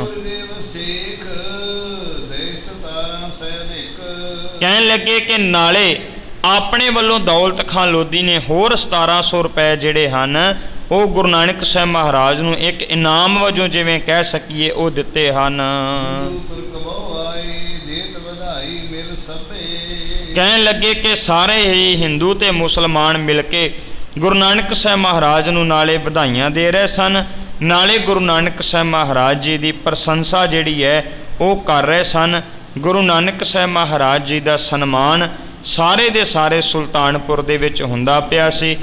ਗੁਰਦੇਵ ਸੇਖ ਦੇ 17 ਸੈਨਿਕ। ਕਹਿਣ ਲੱਗੇ ਕਿ ਨਾਲੇ ਆਪਣੇ ਵੱਲੋਂ ਦੌਲਤ ਖਾਨ ਲੋਧੀ ਨੇ ਹੋਰ 1700 ਰੁਪਏ ਜਿਹੜੇ ਹਨ ਉਹ ਗੁਰੂ ਨਾਨਕ ਸਾਹਿਬ ਮਹਾਰਾਜ ਨੂੰ ਇੱਕ ਇਨਾਮ ਵਜੋਂ ਜਿਵੇਂ ਕਹਿ ਸਕੀਏ ਉਹ ਦਿੱਤੇ ਹਨ। ਕਹਿਣ ਲੱਗੇ ਕਿ ਸਾਰੇ ਹੀ ਹਿੰਦੂ ਤੇ ਮੁਸਲਮਾਨ ਮਿਲ ਕੇ ਗੁਰੂ ਨਾਨਕ ਸਾਹਿਬ ਮਹਾਰਾਜ ਨੂੰ ਨਾਲੇ ਵਧਾਈਆਂ ਦੇ ਰਹੇ ਸਨ, ਨਾਲੇ ਗੁਰੂ ਨਾਨਕ ਸਾਹਿਬ ਮਹਾਰਾਜ ਜੀ ਦੀ ਪ੍ਰਸ਼ੰਸਾ ਜਿਹੜੀ ਹੈ ਉਹ ਕਰ ਰਹੇ ਸਨ। ਗੁਰੂ ਨਾਨਕ ਸਾਹਿਬ ਮਹਾਰਾਜ ਜੀ ਦਾ ਸਨਮਾਨ ਸਾਰੇ ਦੇ ਸਾਰੇ ਸੁਲਤਾਨਪੁਰ ਦੇ ਵਿੱਚ ਹੁੰਦਾ ਪਿਆ ਸੀ।